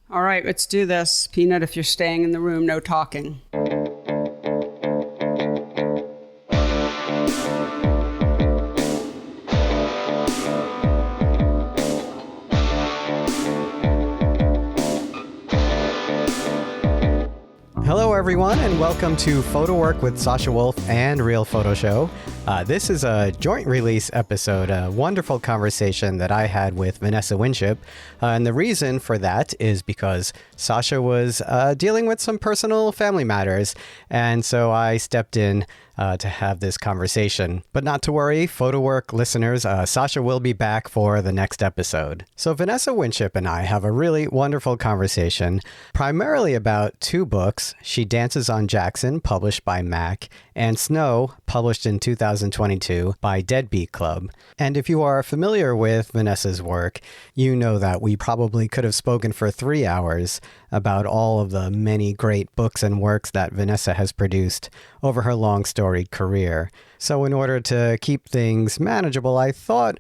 All right, let's do this. Peanut, if you're staying in the room, no talking. Hello, everyone, and welcome to PhotoWork with Sasha Wolf and Real Photo Show. This is a joint release episode, a wonderful conversation that I had with Vanessa Winship. And the reason for that is because Sasha was dealing with some personal family matters. And so I stepped in to have this conversation. But not to worry, PhotoWork listeners, Sasha will be back for the next episode. So Vanessa Winship and I have a really wonderful conversation, primarily about two books, She Dances on Jackson, published by MACK, and Snow, published in 2022 by Deadbeat Club. And if you are familiar with Vanessa's work, you know that we probably could have spoken for 3 hours about all of the many great books and works that Vanessa has produced over her long storied career. So in order to keep things manageable, I thought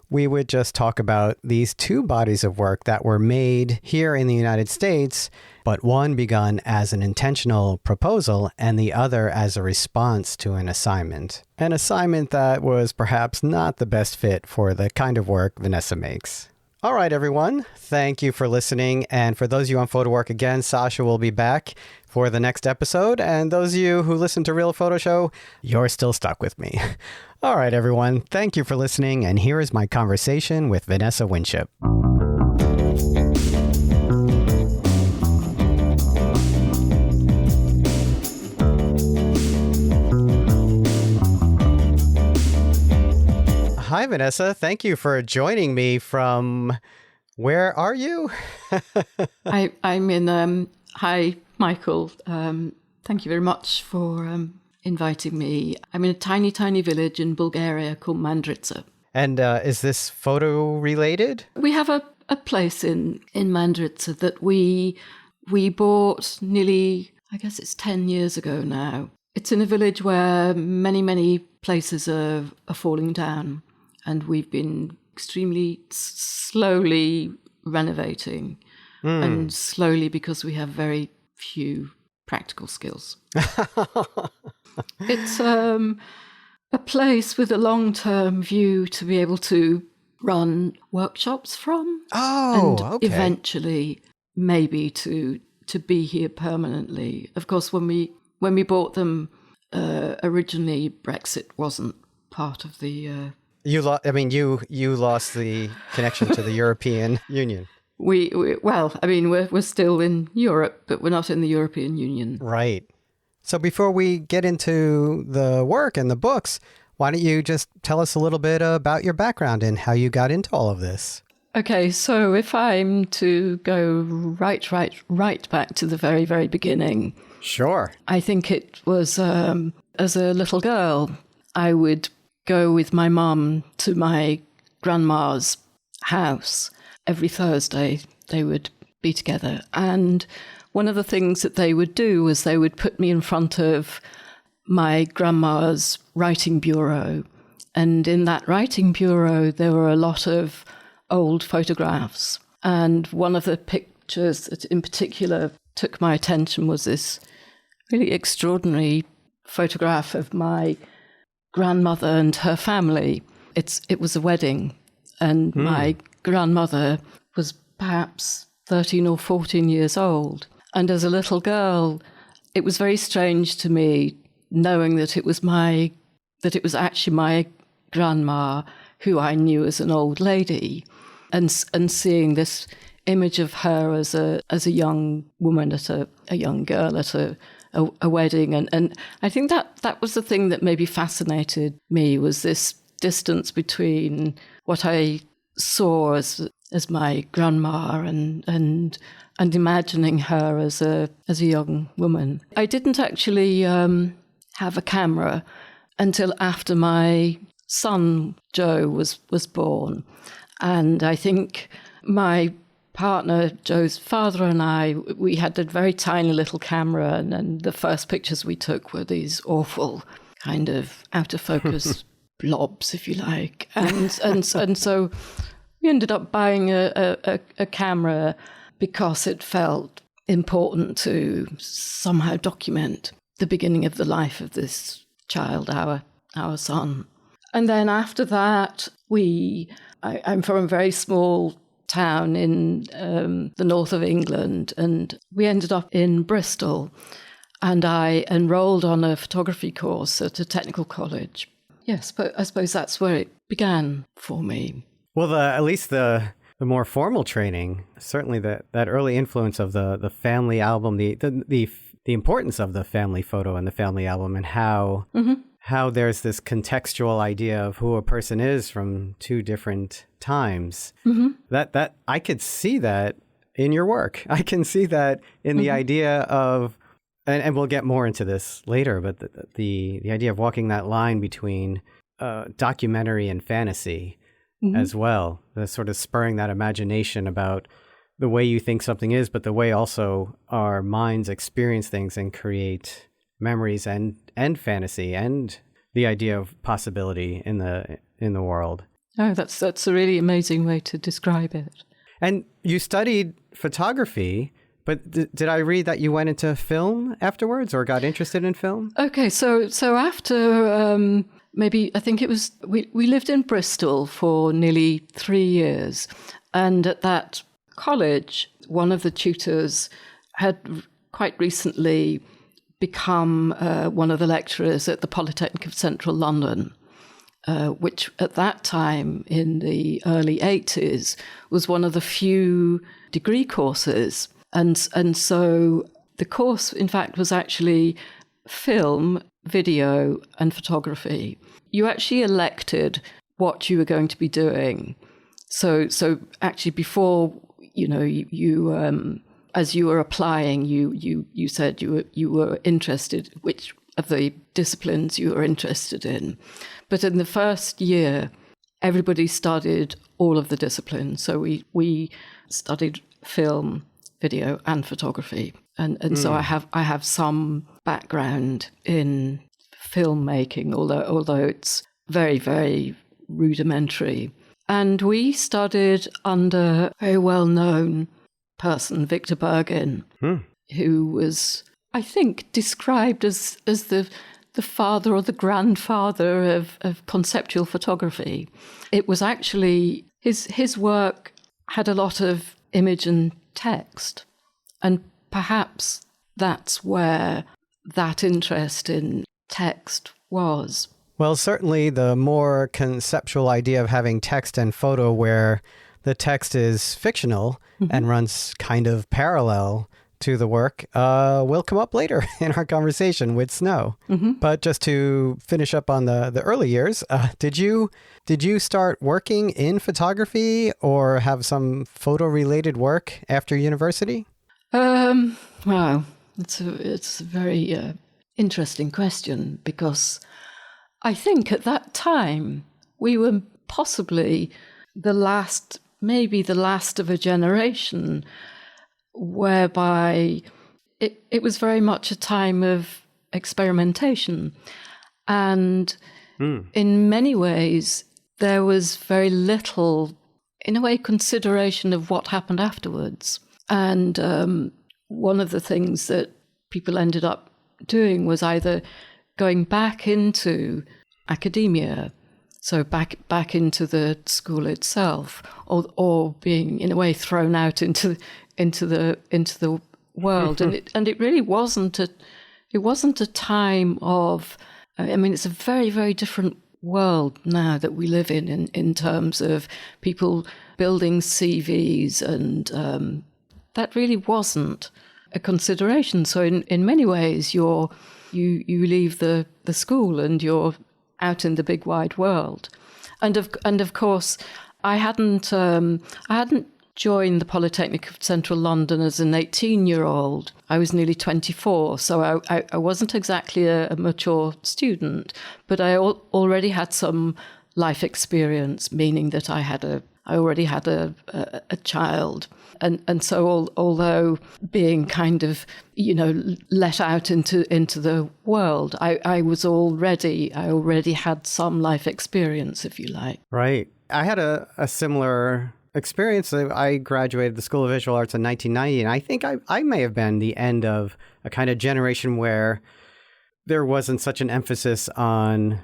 we would just talk about these two bodies of work that were made here in the United States, but one begun as an intentional proposal and the other as a response to an assignment. An assignment that was perhaps not the best fit for the kind of work Vanessa makes. All right, everyone. Thank you for listening. And for those of you on PhotoWork, again, Sasha will be back for the next episode. And those of you who listen to Real Photo Show, you're still stuck with me. All right, everyone. Thank you for listening. And here is my conversation with Vanessa Winship. Hi, Vanessa. Thank you for joining me from, where are you? I'm in, hi, Michael. Thank you very much for inviting me. I'm in a tiny, tiny village in Bulgaria called Mandritsa. And is this photo related? We have a place in Mandritsa that we bought nearly, I guess it's 10 years ago now. It's in a village where many, many places are falling down. And we've been extremely slowly renovating, and slowly because we have very few practical skills. It's a place with a long-term view to be able to run workshops from. Oh, and okay. Eventually, maybe to be here permanently. Of course, when we bought them originally, Brexit wasn't part of the. You lost the connection to the European Union. We're still in Europe, but we're not in the European Union. Right. So before we get into the work and the books, why don't you just tell us a little bit about your background and how you got into all of this? Okay, so if I'm to go right back to the very, very beginning. Sure. I think it was as a little girl, I would go with my mum to my grandma's house. Every Thursday they would be together. And one of the things that they would do was they would put me in front of my grandma's writing bureau. And in that writing bureau, there were a lot of old photographs. And one of the pictures that in particular took my attention was this really extraordinary photograph of my grandmother and her family. It was a wedding, and my grandmother was perhaps 13 or 14 years old. And as a little girl, it was very strange to me knowing that it was actually my grandma, who I knew as an old lady, and seeing this image of her as a young woman, a young girl at a wedding. And I think that was the thing that maybe fascinated me, was this distance between what I saw as my grandma and imagining her as a young woman. I didn't actually have a camera until after my son Joe was born. And I think my partner, Joe's father, and I, we had a very tiny little camera, and the first pictures we took were these awful kind of out of focus blobs, if you like. And so we ended up buying a camera because it felt important to somehow document the beginning of the life of this child, our son. And then after that, I'm from a very small town in the north of England, and we ended up in Bristol. And I enrolled on a photography course at a technical college. Yes, but I suppose that's where it began for me. Well, at least the more formal training, certainly that early influence of the family album, the importance of the family photo and the family album, and how there's this contextual idea of who a person is from two different times. That I could see that in your work. I can see that in the idea of, and we'll get more into this later, but the idea of walking that line between documentary and fantasy as well, the sort of spurring that imagination about the way you think something is, but the way also our minds experience things and create memories and fantasy and the idea of possibility in the world. Oh, that's a really amazing way to describe it. And you studied photography, but did I read that you went into film afterwards or got interested in film? Okay, so after maybe, I think it was, we lived in Bristol for nearly 3 years. And at that college, one of the tutors had quite recently become one of the lecturers at the Polytechnic of Central London, which at that time in the early 80s was one of the few degree courses. And so the course, in fact, was actually film, video, and photography. You actually elected what you were going to be doing. So actually, before you as you were applying, you said you were interested, which of the disciplines you were interested in. But in the first year, everybody studied all of the disciplines. So we studied film, video, and photography, and so I have some background in filmmaking, although it's very, very rudimentary. And we studied under a very well-known person, Victor Bergin, who was, I think, described as the father or the grandfather of conceptual photography. It was actually, his work had a lot of image and text, and perhaps that's where that interest in text was. Well, certainly the more conceptual idea of having text and photo where the text is fictional and runs kind of parallel to the work will come up later in our conversation with Snow. But just to finish up on the early years, did you start working in photography or have some photo-related work after university? Wow, it's a very interesting question, because I think at that time we were possibly maybe the last of a generation whereby it was very much a time of experimentation. And in many ways, there was very little, in a way, consideration of what happened afterwards. And one of the things that people ended up doing was either going back into academia, so back into the school itself, or being in a way thrown out into the world. and it really wasn't a time of, I mean, it's a very, very different world now that we live in terms of people building CVs, and that really wasn't a consideration. So in many ways, you leave the school and you're out in the big wide world. And of course, I hadn't joined the Polytechnic of Central London as an 18-year-old. I was nearly 24, so I wasn't exactly a mature student, but I already had some life experience, meaning that I already had a child. And so although being kind of, let out into the world, I already had some life experience, if you like. Right. I had a similar experience, I graduated the School of Visual Arts in 1990, and I think I may have been the end of a kind of generation where there wasn't such an emphasis on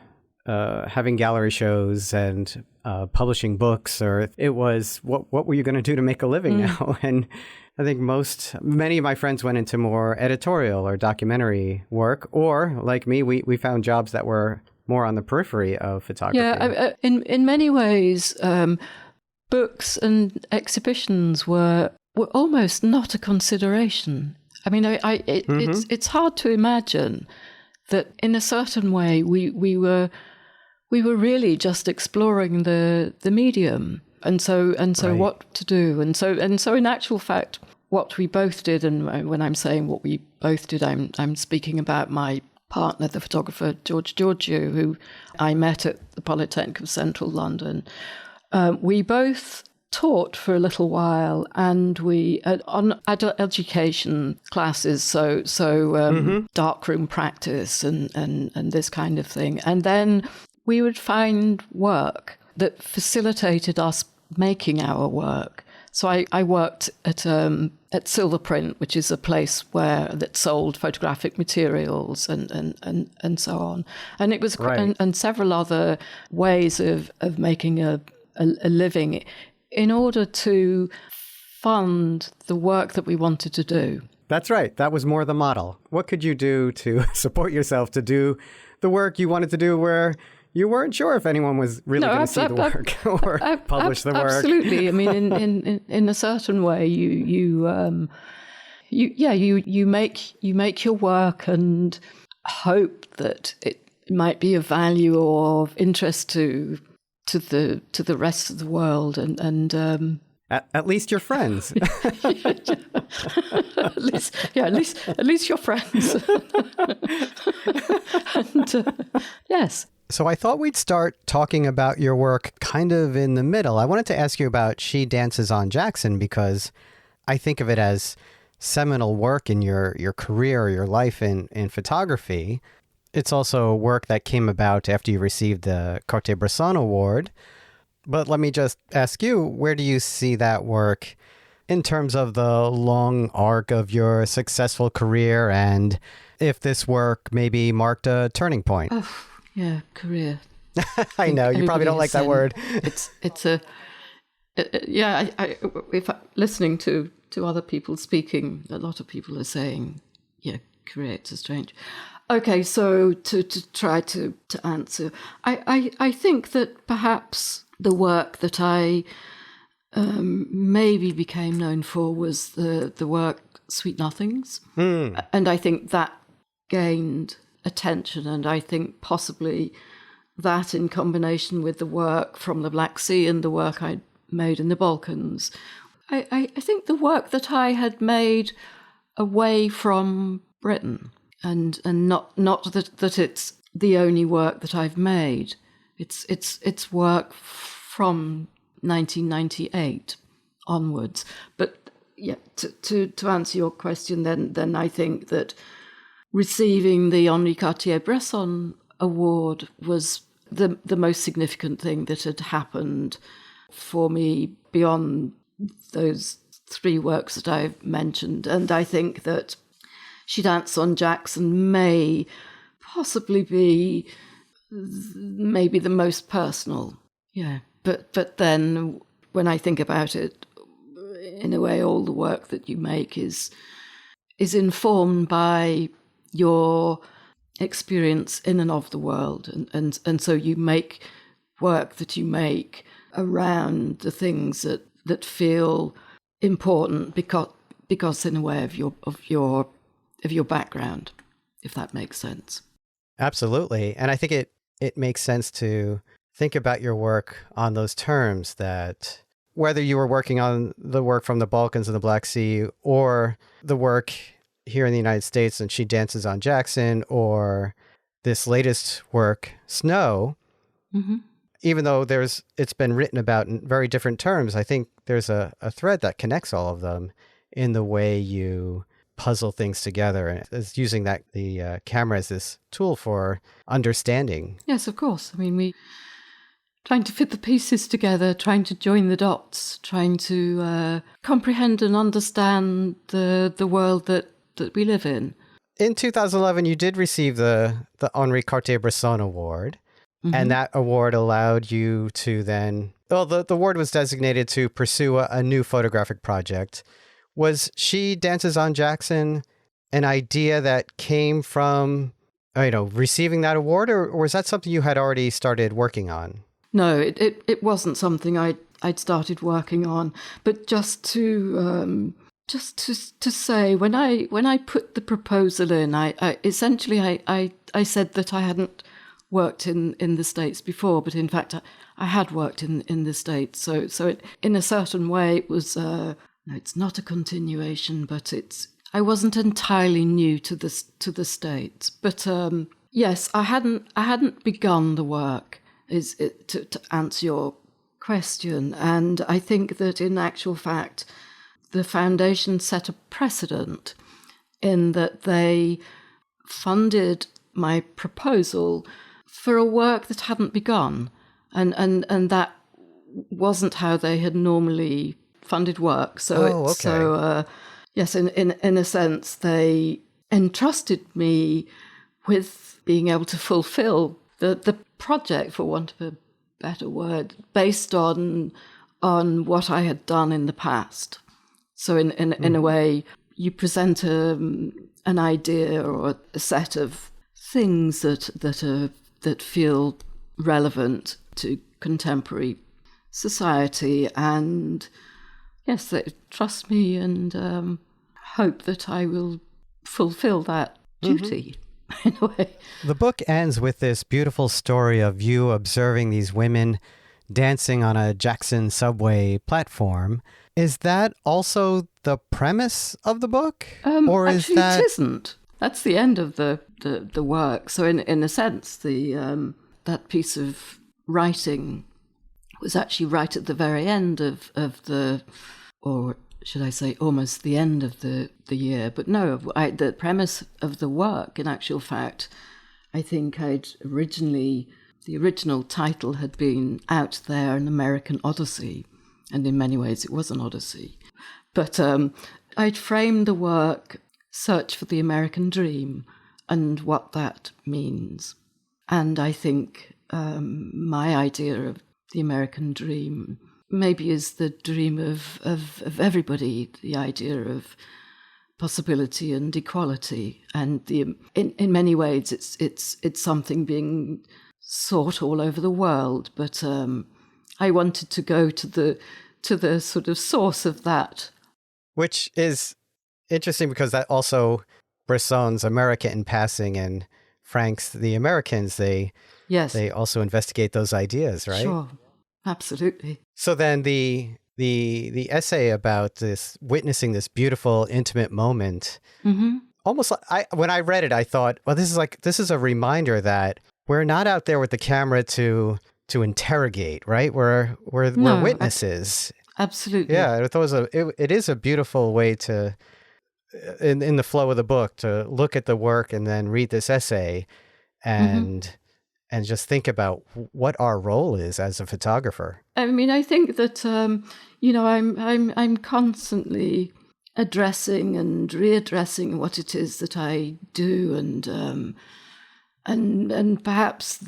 having gallery shows and publishing books, or it was, what were you going to do to make a living now? And I think many of my friends went into more editorial or documentary work, or like me, we found jobs that were more on the periphery of photography. Yeah, in many ways, books and exhibitions were almost not a consideration. I mean, it's hard to imagine that in a certain way we were really just exploring the medium, and so right. What to do, and so in actual fact, what we both did, and when I'm saying what we both did, I'm speaking about my partner, the photographer George Georgiou, who I met at the Polytechnic of Central London. We both taught for a little while, and we on adult education classes, so darkroom practice and this kind of thing, and then we would find work that facilitated us making our work. So I worked at Silverprint, which is a place that sold photographic materials and so on, and it was right. and several other ways of making a living in order to fund the work that we wanted to do. That's right. That was more the model. What could you do to support yourself to do the work you wanted to do, where you weren't sure if anyone was really going to see the work or publish the work? Absolutely. I mean, in a certain way, you make your work and hope that it might be of value or of interest to the rest of the world, and at least your friends. at least your friends. And yes. So I thought we'd start talking about your work kind of in the middle. I wanted to ask you about She Dances on Jackson, because I think of it as seminal work in your career or your life in photography. It's also work that came about after you received the Cartier-Bresson Award. But let me just ask you, where do you see that work in terms of the long arc of your successful career, and if this work maybe marked a turning point? Oh, yeah, career. I know, you probably don't like that word. It's a yeah. If listening to other people speaking, a lot of people are saying, yeah, career. It's a strange. Okay, so to try to answer, I think that perhaps the work that I maybe became known for was the work Sweet Nothings, and I think that gained attention, and I think possibly that in combination with the work from the Black Sea and the work I'd made in the Balkans, I think the work that I had made away from Britain, and not that it's the only work that I've made. It's work from 1998 onwards. But yeah, to answer your question, then I think that receiving the Henri Cartier-Bresson Award was the most significant thing that had happened for me beyond those three works that I've mentioned. And I think that She Dances on Jackson may possibly be maybe the most personal. Yeah. But then when I think about it, in a way, all the work that you make is informed by your experience in and of the world. And so you make work that you make around the things that feel important because in a way of your background, if that makes sense. Absolutely. And I think it makes sense to think about your work on those terms, that whether you were working on the work from the Balkans and the Black Sea, or the work here in the United States and She Dances on Jackson, or this latest work, Snow, even though it's been written about in very different terms, I think there's a thread that connects all of them in the way you puzzle things together, and it's using the camera as this tool for understanding. Yes, of course. I mean, we trying to fit the pieces together, trying to join the dots, trying to comprehend and understand the world that we live in. In 2011, you did receive the Henri Cartier-Bresson Award, and that award allowed you to then... Well, the award was designated to pursue a new photographic project. Was She Dances on Jackson an idea that came from, receiving that award, or was that something you had already started working on? No, it wasn't something I'd started working on, but just to say, when I put the proposal in, I essentially said that I hadn't worked in the States before, but in fact I had worked in the States. So it, in a certain way, it was no, it's not a continuation, but I wasn't entirely new to the States. But yes, I hadn't begun the work. To answer your question, and I think that in actual fact, the foundation set a precedent in that they funded my proposal for a work that hadn't begun, and that wasn't how they had normally funded work. So yes, in a sense, they entrusted me with being able to fulfill the project, for want of a better word, based on what I had done in the past. So in a way, you present an idea or a set of things that feel relevant to contemporary society, and yes, they trust me and hope that I will fulfill that duty. In a way. The book ends with this beautiful story of you observing these women dancing on a Jackson subway platform. Is that also the premise of the book? Or actually, it isn't. That's the end of the work. So in a sense, that piece of writing was actually right at the very end of the, or should I say, almost the end of the year. But no, the premise of the work, in actual fact, I think the original title had been Out There, an American Odyssey. And in many ways it was an odyssey. But I'd framed the work Search for the American Dream and what that means. And I think my idea of the American dream maybe is the dream of everybody, the idea of possibility and equality, and in many ways it's something being sought all over the world. But I wanted to go to the sort of source of that, which is interesting because that also Bresson's America in Passing and Frank's The Americans, they also investigate those ideas, right? Sure. Absolutely. So then the essay about this witnessing this beautiful intimate moment, almost like when I read it, I thought, well, this is a reminder that we're not out there with the camera to interrogate, right? We're witnesses. Absolutely. Yeah, it is a beautiful way to, in the flow of the book, to look at the work and then read this essay and just think about what our role is as a photographer. I mean, I think that I'm constantly addressing and readdressing what it is that I do, and perhaps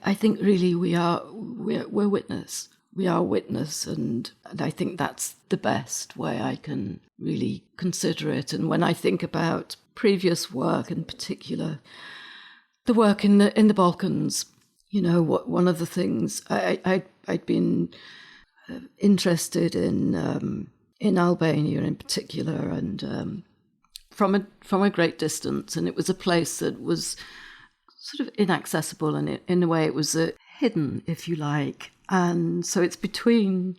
I think really we're witness. We are witness, and I think that's the best way I can really consider it. And when I think about previous work, in particular, the work in the Balkans, one of the things I'd been interested in Albania in particular, and from a great distance, and it was a place that was sort of inaccessible, and in a way it was hidden, if you like. And so it's between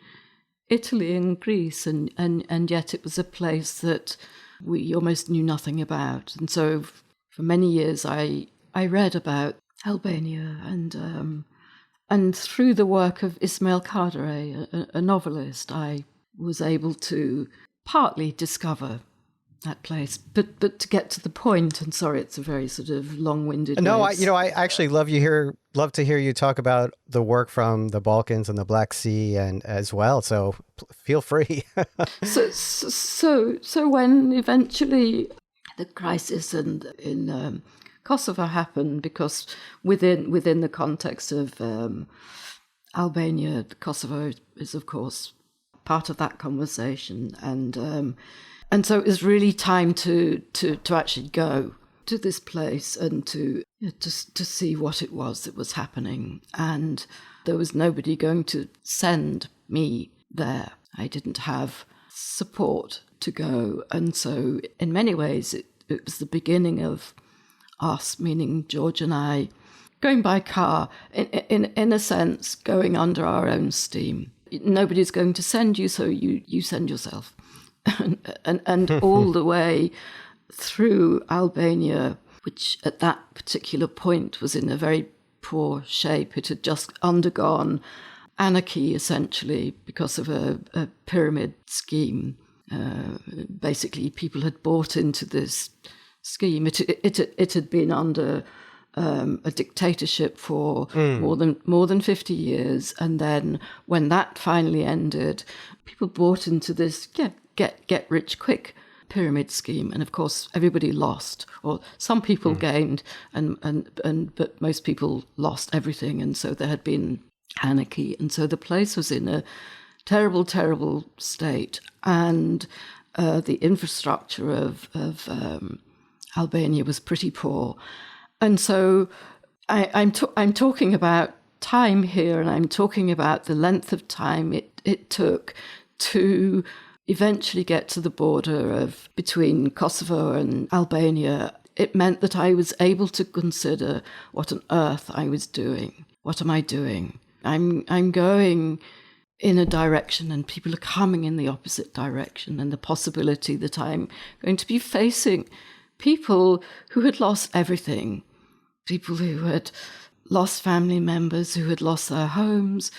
Italy and Greece, and yet it was a place that we almost knew nothing about. And so for many years I read about Albania, and through the work of Ismail Kadare, a novelist, I was able to partly discover that place. But to get to the point, and sorry, it's a very sort of long-winded. No, I actually love to hear you talk about the work from the Balkans and the Black Sea and as well. So feel free. So when eventually the crisis in Kosovo happened, because within the context of Albania, Kosovo is of course part of that conversation, and so it was really time to actually go to this place and to see what it was that was happening. And there was nobody going to send me there. I didn't have support to go. And so in many ways, it was the beginning of us, meaning George and I, going by car, in a sense, going under our own steam. Nobody's going to send you, so you send yourself. and all the way through Albania, which at that particular point was in a very poor shape. It had just undergone anarchy, essentially, because of a pyramid scheme. Basically, people had bought into this scheme. It had been under a dictatorship for more than 50 years, and then when that finally ended, people bought into this get rich quick pyramid scheme, and of course everybody lost, or some people gained, but most people lost everything, and so there had been anarchy, and so the place was in a terrible state, and the infrastructure of Albania was pretty poor. And so I'm talking about time here, and I'm talking about the length of time it took to eventually get to the border between Kosovo and Albania. It meant that I was able to consider what on earth I was doing. What am I doing? I'm going in a direction, and people are coming in the opposite direction, and the possibility that I'm going to be facing people who had lost everything, people who had lost family members, who had lost their homes,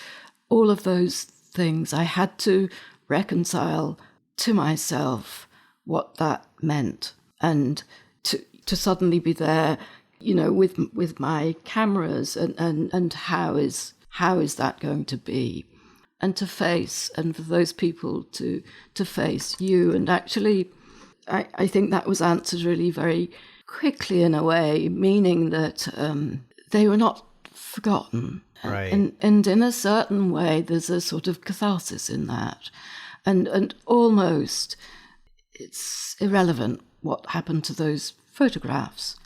all of those things. I had to reconcile to myself what that meant, and to suddenly be there, with my cameras, and how is that going to be, and to face, and for those people to face you. And actually, I think that was answered really very quickly in a way, meaning that they were not forgotten. Right. And in a certain way, there's a sort of catharsis in that. And almost it's irrelevant what happened to those photographs,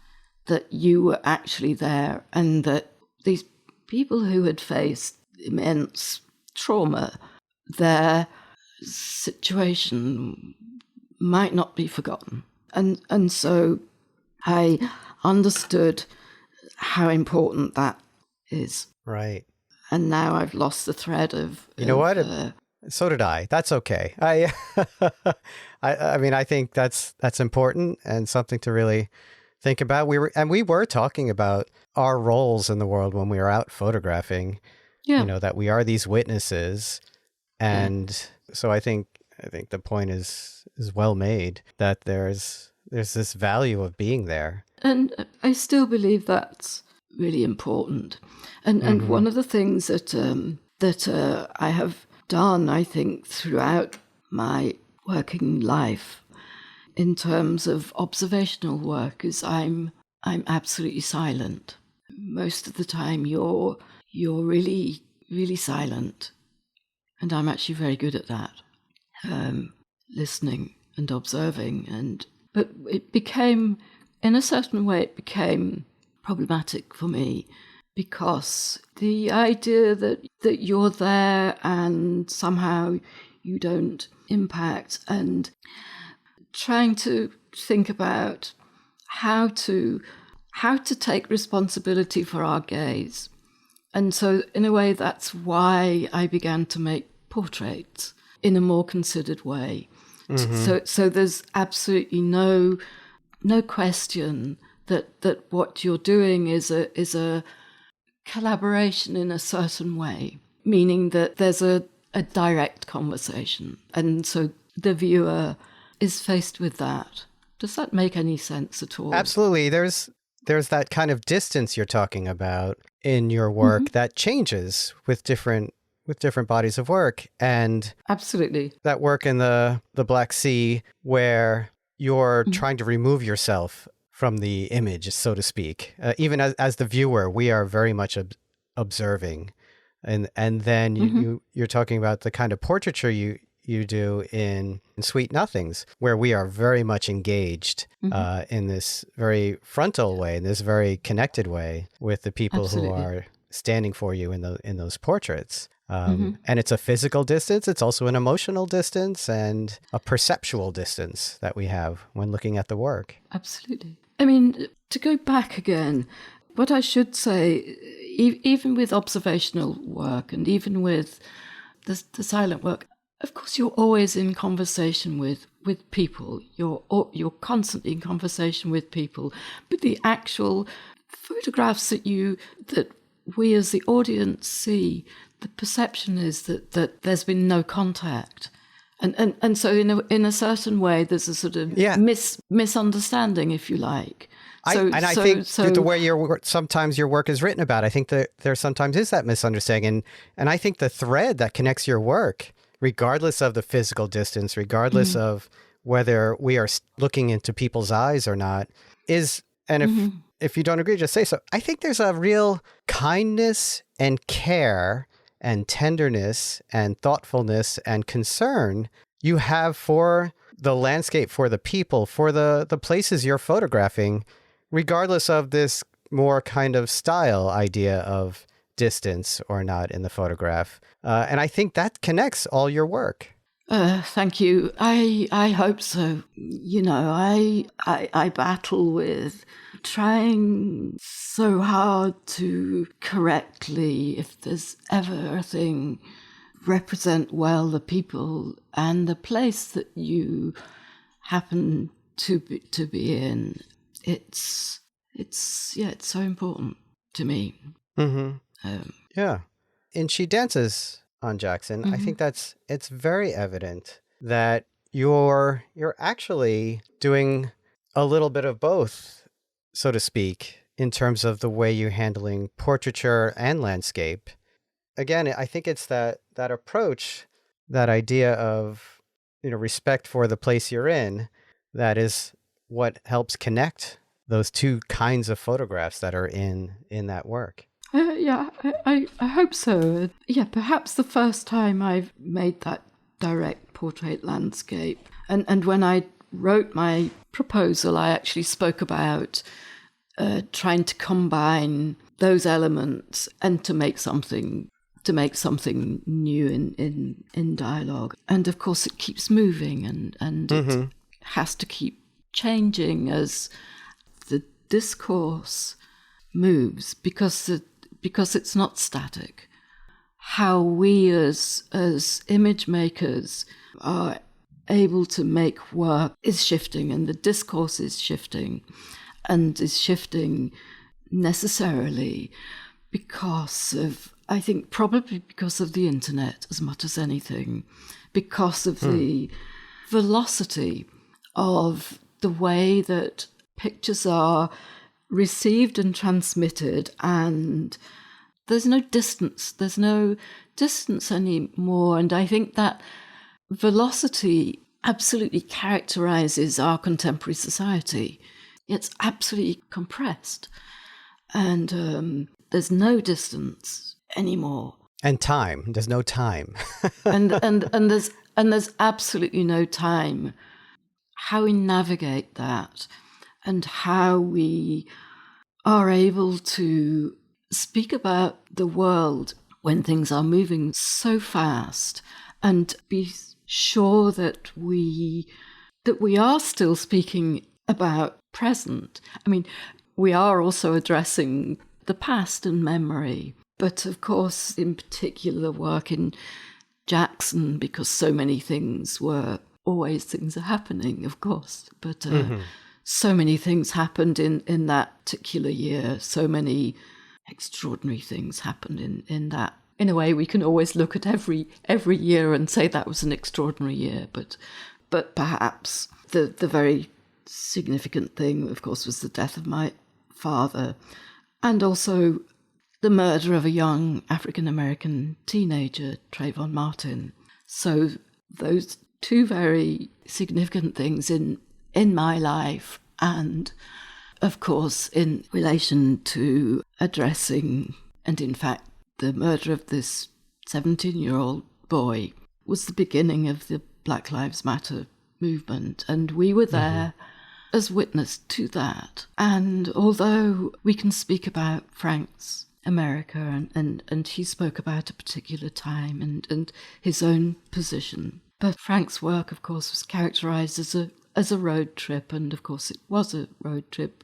that you were actually there, and that these people who had faced immense trauma, their situation might not be forgotten. And so I understood how important that is. Right. And now I've lost the thread of... You know what? So did I. That's okay. I mean, I think that's important and something to really think about. We were talking about our roles in the world when we were out photographing. Yeah. That we are these witnesses, and so I think the point is well made, that there's this value of being there. And I still believe that's really important. And one of the things that I have done, I think, throughout my working life in terms of observational work is I'm absolutely silent. Most of the time you're really, really silent. And I'm actually very good at that, listening and observing. But it became, in a certain way, it became problematic for me, because the idea that you're there and somehow you don't impact, and trying to think about how to take responsibility for our gaze. And so in a way, that's why I began to make portraits in a more considered way. Mm-hmm. So there's absolutely no question that what you're doing is a collaboration in a certain way, meaning that there's a direct conversation. And so the viewer is faced with that. Does that make any sense at all? Absolutely. There's that kind of distance you're talking about in your work that changes with different bodies of work. And absolutely, that work in the Black Sea where you're trying to remove yourself from the image, so to speak. Even as the viewer, we are very much observing. And then you're talking about the kind of portraiture you do in Sweet Nothings, where we are very much engaged in this very frontal way, in this very connected way with the people Absolutely. who are standing for you in those portraits. And it's a physical distance. It's also an emotional distance and a perceptual distance that we have when looking at the work. Absolutely. I mean, to go back again, what I should say, even with observational work and even with the silent work, of course, you're always in conversation with people. You're constantly in conversation with people. But the actual photographs that we as the audience see, the perception is that there's been no contact. And so in a certain way, there's a sort of misunderstanding, if you like. I think the way sometimes your work is written about, I think that there sometimes is that misunderstanding. And I think the thread that connects your work, regardless of the physical distance, regardless of whether we are looking into people's eyes or not, is, and if you don't agree, just say so. I think there's a real kindness and care and tenderness and thoughtfulness and concern you have for the landscape, for the people, for the places you're photographing, regardless of this more kind of style idea of distance or not in the photograph. And I think that connects all your work. Thank you. I hope so. You know, I battle with trying so hard to correctly, if there's ever a thing, represent well the people and the place that you happen to be in. It's so important to me. Yeah. And She Dances on Jackson, I think it's very evident that you're actually doing a little bit of both, so to speak, in terms of the way you're handling portraiture and landscape. Again, I think it's that approach, that idea of, respect for the place you're in, that is what helps connect those two kinds of photographs that are in that work. I hope so. Yeah, perhaps the first time I've made that direct portrait landscape. And when I wrote my proposal, I actually spoke about trying to combine those elements and to make something new in dialogue. And of course, it keeps moving and it has to keep changing as the discourse moves, because it's not static. How we as image makers are able to make work is shifting, and the discourse is shifting, and is shifting necessarily because of, I think, probably because of the internet as much as anything, because of the velocity of the way that pictures are received and transmitted, and there's no distance anymore. And I think that velocity absolutely characterizes our contemporary society. It's absolutely compressed, and there's no distance anymore. And time, there's no time. and there's absolutely no time. How we navigate that, and how we are able to speak about the world when things are moving so fast, and be sure that we are still speaking about present. I mean, we are also addressing the past and memory, but of course, in particular, work in Jackson, because so many things are happening, of course, but so many things happened in that particular year. So many extraordinary things happened in that. In a way, we can always look at every year and say that was an extraordinary year, but But perhaps the very significant thing, of course, was the death of my father, and also the murder of a young African-American teenager, Trayvon Martin. So those two very significant things in my life, and of course in relation to addressing, and in fact the murder of this 17-year-old boy was the beginning of the Black Lives Matter movement, and we were there as witness to that. And although we can speak about Frank's America, and he spoke about a particular time and his own position, but Frank's work, of course, was characterized as a road trip, and of course it was a road trip.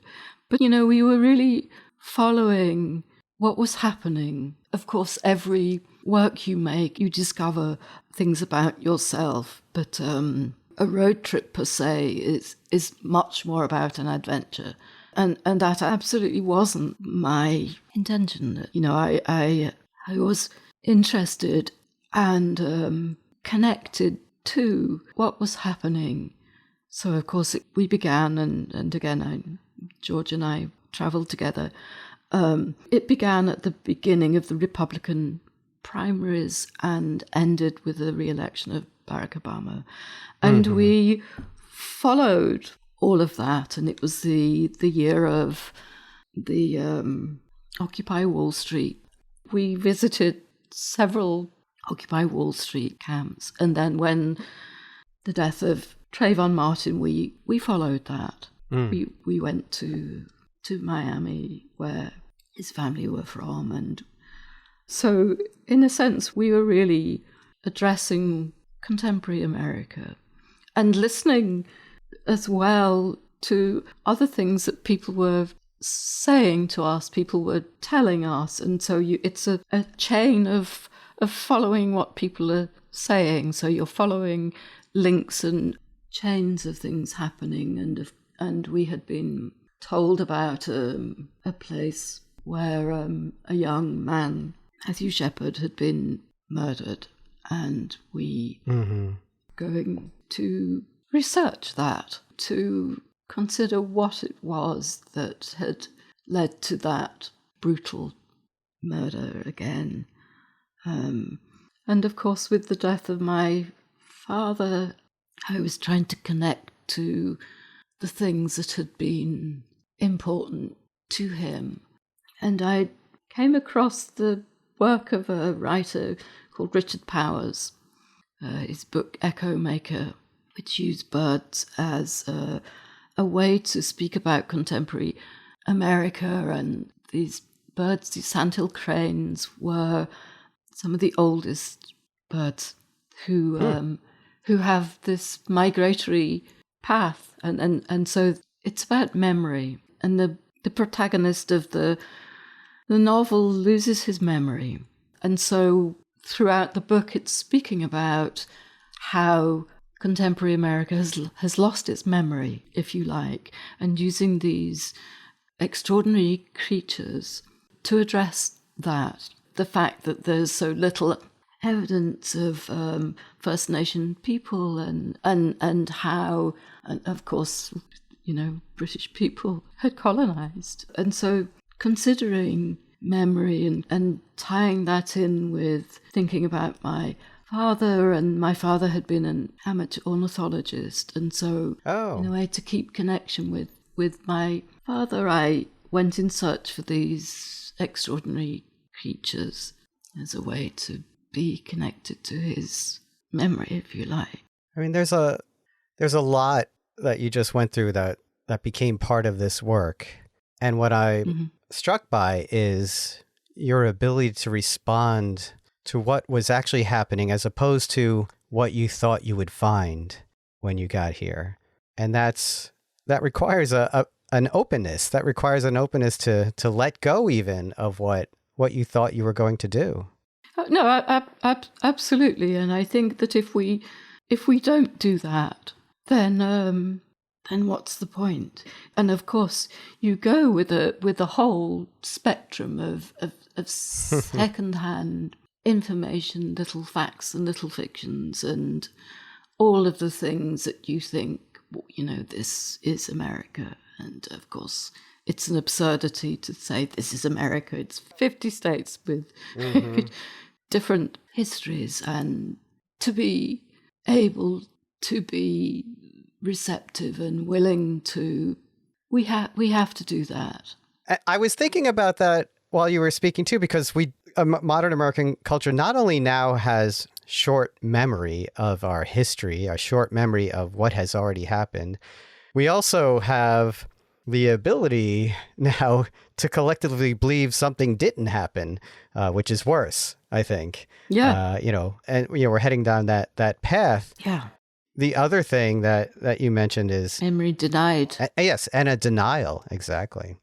But, we were really following what was happening. Of course, every work you make, you discover things about yourself, but a road trip per se is much more about an adventure. And that absolutely wasn't my intention. I was interested and connected to what was happening. So, of course, we began, and again, George and I travelled together. It began at the beginning of the Republican primaries and ended with the re-election of Barack Obama. And we followed all of that, and it was the year of the Occupy Wall Street. We visited several Occupy Wall Street camps, and then when the death of Trayvon Martin, we followed that. We went to Miami, where his family were from, and so in a sense we were really addressing contemporary America and listening as well to other things that people were saying to us, people were telling us, and so it's a chain of following what people are saying. So you're following links and chains of things happening, and we had been told about a place where a young man, Matthew Shepard, had been murdered, and we going to research that, to consider what it was that had led to that brutal murder again. And of course, with the death of my father, I was trying to connect to the things that had been important to him. And I came across the work of a writer called Richard Powers, his book Echo Maker, which used birds as a way to speak about contemporary America. And these birds, these sandhill cranes, were some of the oldest birds who have this migratory path, and so it's about memory. And the protagonist of the novel loses his memory, and so throughout the book it's speaking about how contemporary America has lost its memory, if you like, and using these extraordinary creatures to address that. The fact that there's so little evidence of First Nation people and how, and of course, British people had colonized. And so considering memory and tying that in with thinking about my father, and my father had been an amateur ornithologist, and so in a way to keep connection with my father, I went in search for these extraordinary creatures as a way to be connected to his memory, if you like. I mean, there's a lot that you just went through that became part of this work. And what I'm struck by is your ability to respond to what was actually happening as opposed to what you thought you would find when you got here. And that requires an openness. That requires an openness to let go even of what you thought you were going to do. No, absolutely. And I think that if we don't do that, then what's the point? And of course, you go with a whole spectrum of second-hand information, little facts and little fictions, and all of the things that you think, this is America. And of course, it's an absurdity to say this is America. It's 50 states with different histories, and to be able to be receptive and willing to, we have to do that. I was thinking about that while you were speaking too, because modern American culture not only now has short memory of our history, a short memory of what has already happened, we also have the ability now to collectively believe something didn't happen, which is worse, I think. Yeah. And we're heading down that path. Yeah. The other thing that you mentioned is memory denied. Yes, and a denial, exactly.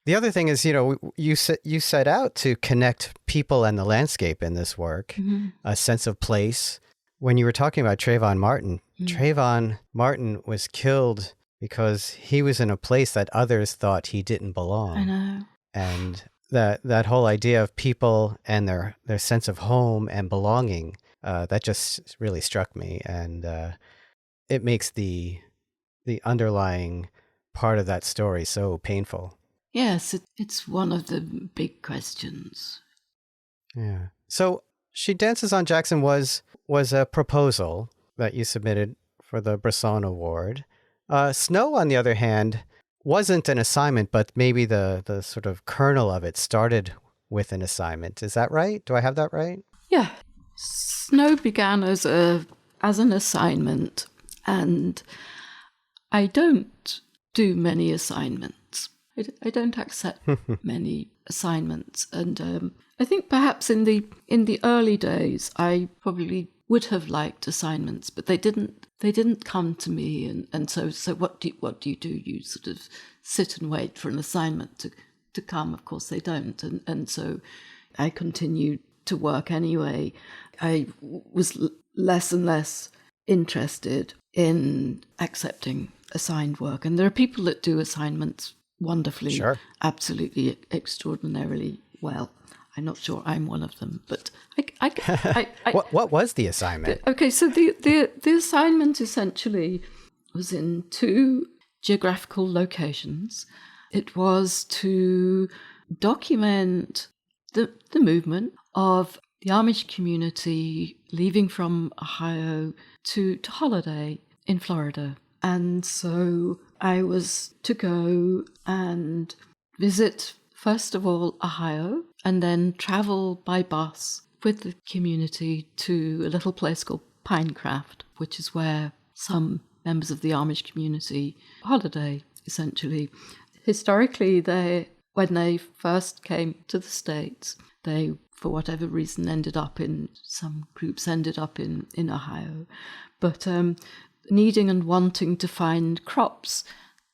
The other thing is, you set out to connect people and the landscape in this work, a sense of place. When you were talking about Trayvon Martin, Trayvon Martin was killed because he was in a place that others thought he didn't belong. I know. And that whole idea of people and their sense of home and belonging, that just really struck me. And it makes the underlying part of that story so painful. Yes, it's one of the big questions. Yeah. So She Dances on Jackson was a proposal that you submitted for the Bresson Award. Snow, on the other hand, wasn't an assignment, but maybe the sort of kernel of it started with an assignment. Is that right? Do I have that right? Yeah. Snow began as an assignment, and I don't do many assignments. I don't accept many assignments, and I think perhaps in the early days I probably would have liked assignments, but they didn't come to me, and so what do you do? You sort of sit and wait for an assignment to come. Of course they don't, and so I continued to work anyway. I was less and less interested in accepting assigned work, and there are people that do assignments wonderfully, sure, absolutely extraordinarily well. I'm not sure I'm one of them, but What was the assignment? Okay, so the assignment essentially was in 2 geographical locations. It was to document the movement of the Amish community leaving from Ohio to holiday in Florida. And so I was to go and visit, first of all, Ohio, and then travel by bus with the community to a little place called Pinecraft, which is where some members of the Amish community holiday, essentially. Historically, when they first came to the States, they, for whatever reason, some groups ended up in Ohio. But needing and wanting to find crops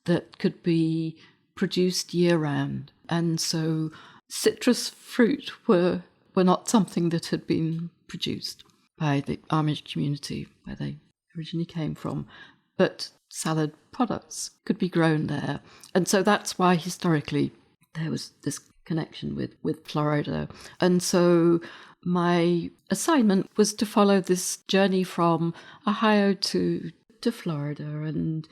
that could be produced year-round. And so citrus fruit were not something that had been produced by the Amish community where they originally came from, but salad products could be grown there. And so that's why historically there was this connection with Florida. And so my assignment was to follow this journey from Ohio to Florida and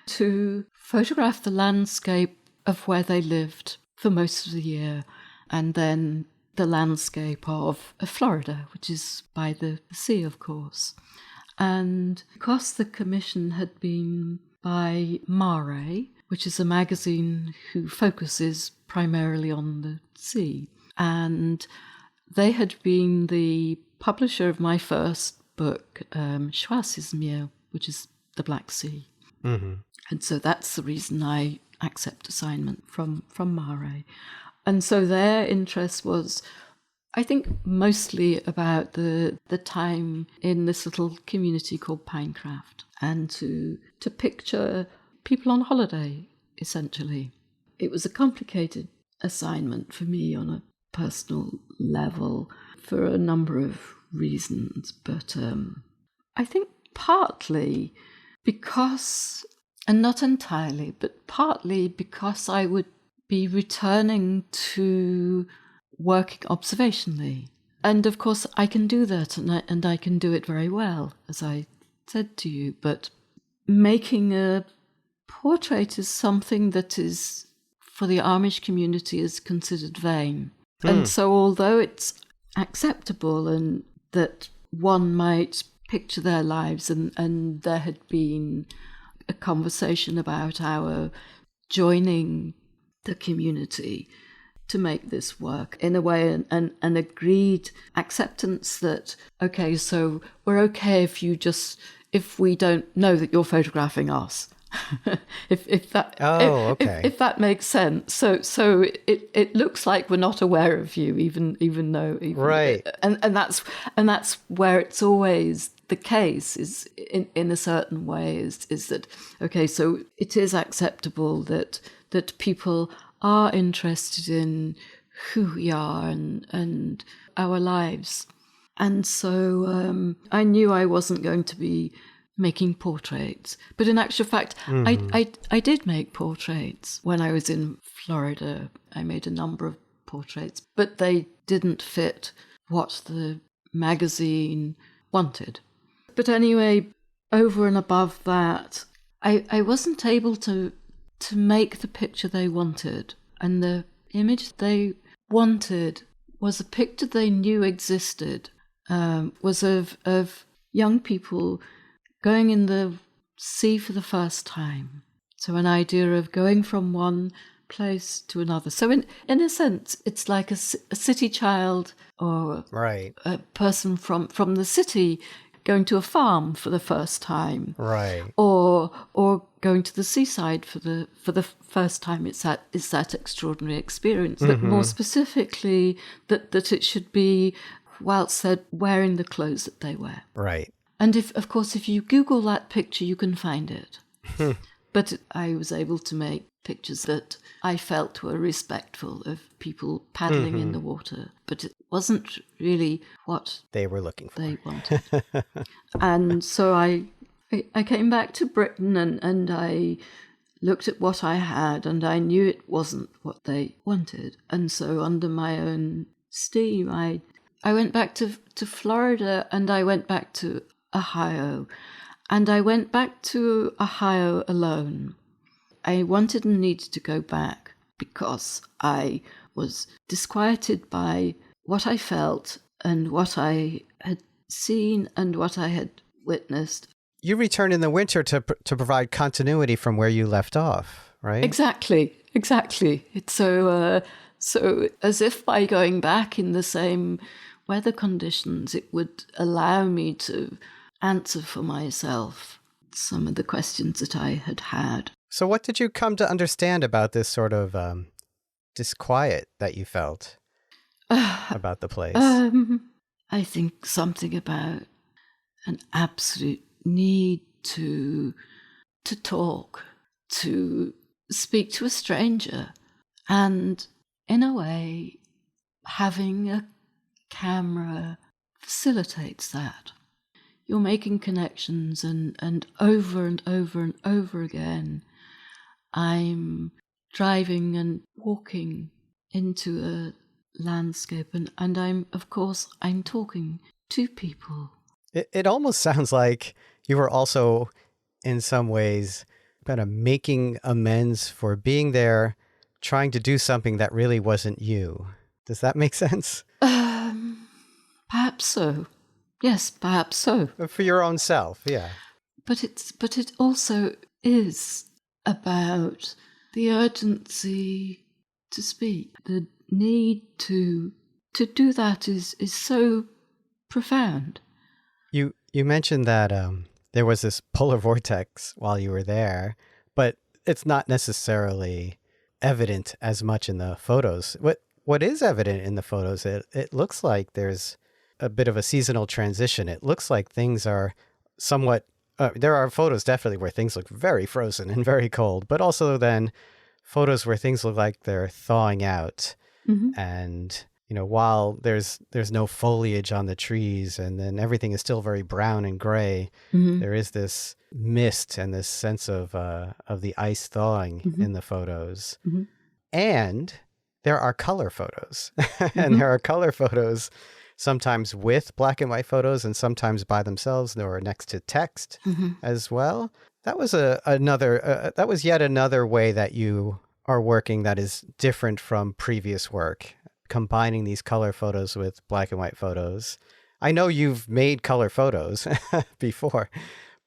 to photograph the landscape of where they lived for most of the year, and then the landscape of Florida, which is by the sea, of course. And because the commission had been by Mare, which is a magazine who focuses primarily on the sea, and they had been the publisher of my first book, Schwarzes Meer, which is the Black Sea. Mm-hmm. And so that's the reason I accept assignment from Mare. And so their interest was, I think, mostly about the time in this little community called Pinecraft, and to picture people on holiday, essentially. It was a complicated assignment for me on a personal level for a number of reasons, but I think partly because, and not entirely, but partly because I would be returning to working observationally. And of course I can do that, and I can do it very well, as I said to you, but making a portrait is something that is, for the Amish community, is considered vain. And so although it's acceptable and that one might picture their lives, and there had been a conversation about our joining the community to make this work in a way, and an agreed acceptance that, okay, so we're okay if we don't know that you're photographing us. if that makes sense. So it looks like we're not aware of you, even though right. And that's where it's always the case, is in a certain way, is that, okay, so it is acceptable that people are interested in who we are and our lives. And so I knew I wasn't going to be making portraits. But in actual fact, I did make portraits. When I was in Florida, I made a number of portraits, but they didn't fit what the magazine wanted. But anyway, over and above that, I wasn't able to make the picture they wanted. And the image they wanted was a picture they knew existed, was of young people going in the sea for the first time. So an idea of going from one place to another. So in a sense, it's like a city child or right. a person from the city going to a farm for the first time. Right. Or going to the seaside for the first time. It's that extraordinary experience. But more specifically, that it should be whilst they're wearing the clothes that they wear. Right. And if you Google that picture, you can find it. But I was able to make pictures that I felt were respectful of people paddling in the water. But it wasn't really what they were looking for. They wanted. And so I came back to Britain and I looked at what I had, and I knew it wasn't what they wanted. And so under my own steam, I went back to Florida, and I went back to Ohio, and I went back to Ohio alone. I wanted and needed to go back because I was disquieted by what I felt and what I had seen and what I had witnessed. You returned in the winter to provide continuity from where you left off, right? Exactly. It's so as if by going back in the same weather conditions, it would allow me to answer for myself some of the questions that I had had. So what did you come to understand about this sort of disquiet that you felt about the place? I think something about an absolute need to talk, to speak to a stranger, and in a way, having a camera facilitates that. You're making connections, and over and over and over again, I'm driving and walking into a landscape, and I'm talking to people. It almost sounds like you were also, in some ways, kind of making amends for being there, trying to do something that really wasn't you. Does that make sense? Perhaps so. Yes, perhaps so. For your own self, yeah. But it also is about the urgency to speak. The need to do that is so profound. You mentioned that there was this polar vortex while you were there, but it's not necessarily evident as much in the photos. What is evident in the photos, it looks like there's a bit of a seasonal transition. It looks like things are somewhat, there are photos definitely where things look very frozen and very cold, but also then photos where things look like they're thawing out. Mm-hmm. And, while there's no foliage on the trees and then everything is still very brown and gray, mm-hmm. there is this mist and this sense of the ice thawing mm-hmm. in the photos. Mm-hmm. And there are color photos. And mm-hmm. there are color photos sometimes with black and white photos and sometimes by themselves or next to text as well. That was that was yet another way that you are working that is different from previous work, combining these color photos with black and white photos. I know you've made color photos before,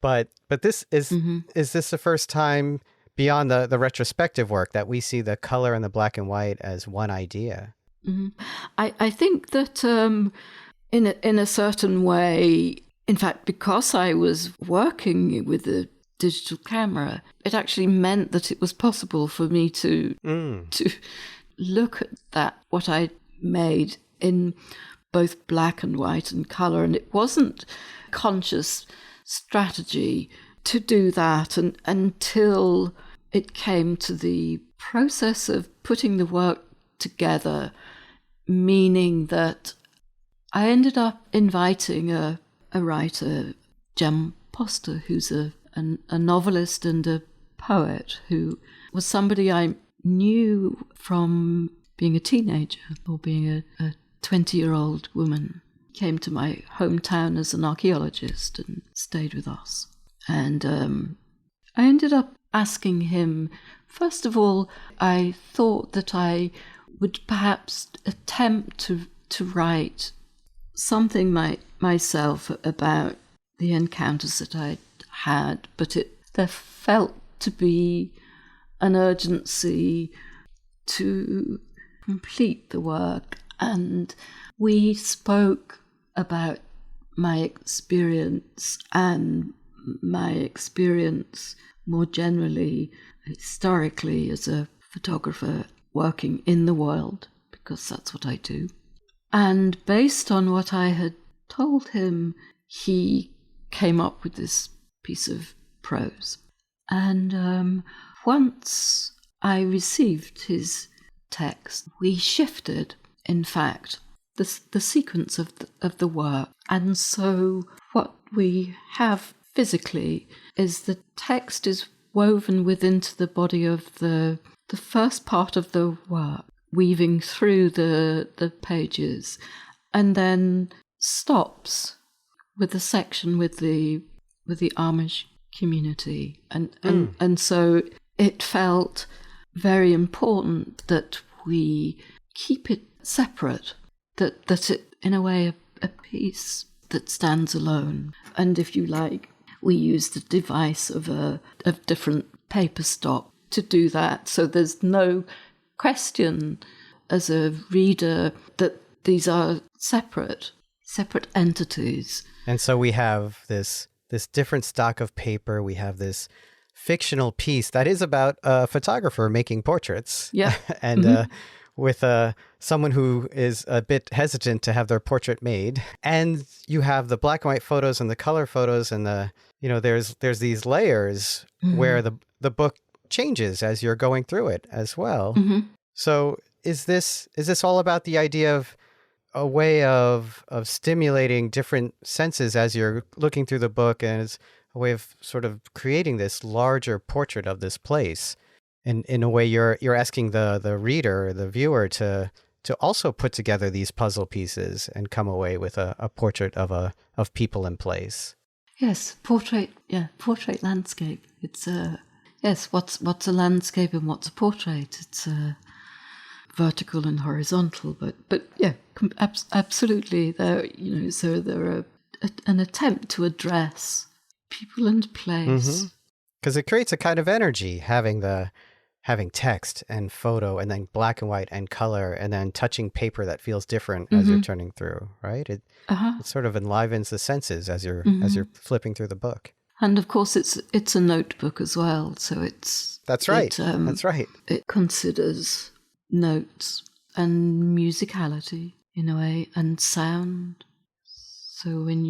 but this is this the first time beyond the retrospective work that we see the color and the black and white as one idea? I think that in a certain way, in fact, because I was working with a digital camera, it actually meant that it was possible for me to look at what I made in both black and white and color, and it wasn't conscious strategy to do that until it came to the process of putting the work together, meaning that I ended up inviting a writer, Jem Poster, who's a novelist and a poet, who was somebody I knew from being a teenager or being a 20-year-old woman. Came to my hometown as an archaeologist and stayed with us. And I ended up asking him, first of all, I thought that I would perhaps attempt to write something myself about the encounters that I'd had, but there felt to be an urgency to complete the work. And we spoke about my experience and my experience more generally, historically, as a photographer working in the world, because that's what I do. And based on what I had told him, he came up with this piece of prose. And once I received his text, we shifted, in fact, the sequence of the work. And so what we have physically is the text is woven within the body of the first part of the work, weaving through the pages, and then stops with a section with the Amish community. And so it felt very important that we keep it separate, that it, in a way, a piece that stands alone. And if you like, we use the device of different paper stock to do that. So there's no question as a reader that these are separate entities. And so we have this different stock of paper. We have this fictional piece that is about a photographer making portraits. Yeah. And with someone who is a bit hesitant to have their portrait made. And you have the black and white photos and the color photos, and there's these layers where the book changes as you're going through it as well. So is this all about the idea of a way of stimulating different senses as you're looking through the book, and it's a way of sort of creating this larger portrait of this place? And in a way, you're asking the reader, the viewer, to also put together these puzzle pieces and come away with a portrait of people and place. Yes, portrait landscape. It's yes, what's a landscape and what's a portrait? It's vertical and horizontal, but yeah, absolutely. So there are an attempt to address people and place. Because it creates a kind of energy having text and photo and then black and white and color and then touching paper that feels different as you're turning through, right? It sort of enlivens the senses as you're flipping through the book. And of course it's a notebook as well, so That's right. That's right. It considers notes and musicality in a way, and sound. So when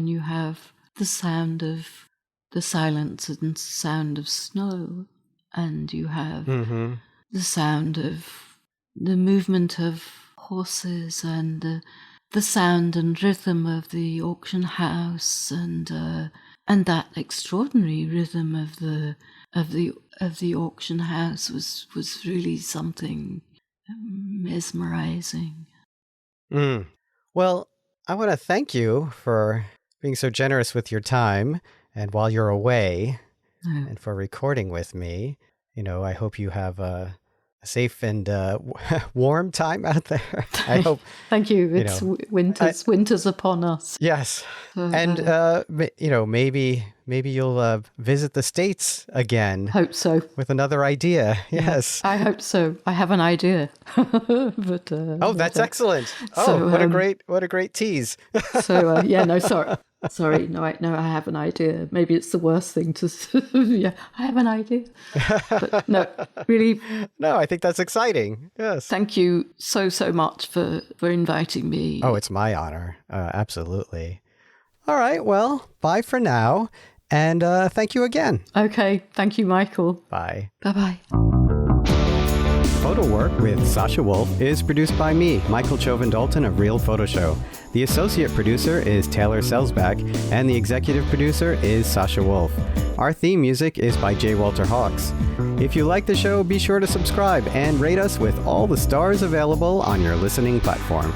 you have the sound of the silence and sound of snow, and you have the sound of the movement of horses and the sound and rhythm of the auction house, and that extraordinary rhythm of the auction house was really something mesmerizing. Well, I want to thank you for being so generous with your time and while you're away and for recording with me. I hope you have a safe and warm time out there. I hope. Thank you. It's winter's upon us. Yes. And, maybe you'll visit the States again. Hope so. With another idea. Yes. I hope so. I have an idea. But that's excellent. What a great tease. Sorry. No, I have an idea. Maybe it's the worst thing to yeah, I have an idea. But no, really. No, I think that's exciting. Yes. Thank you so much for inviting me. Oh, it's my honor. Absolutely. All right. Well, bye for now. And thank you again. Okay. Thank you, Michael. Bye. Bye-bye. PhotoWork with Sasha Wolf is produced by me, Michael Chovan-Dalton of Real Photo Show. The associate producer is Taylor Selsback, and the executive producer is Sasha Wolf. Our theme music is by J. Walter Hawks. If you like the show, be sure to subscribe and rate us with all the stars available on your listening platform.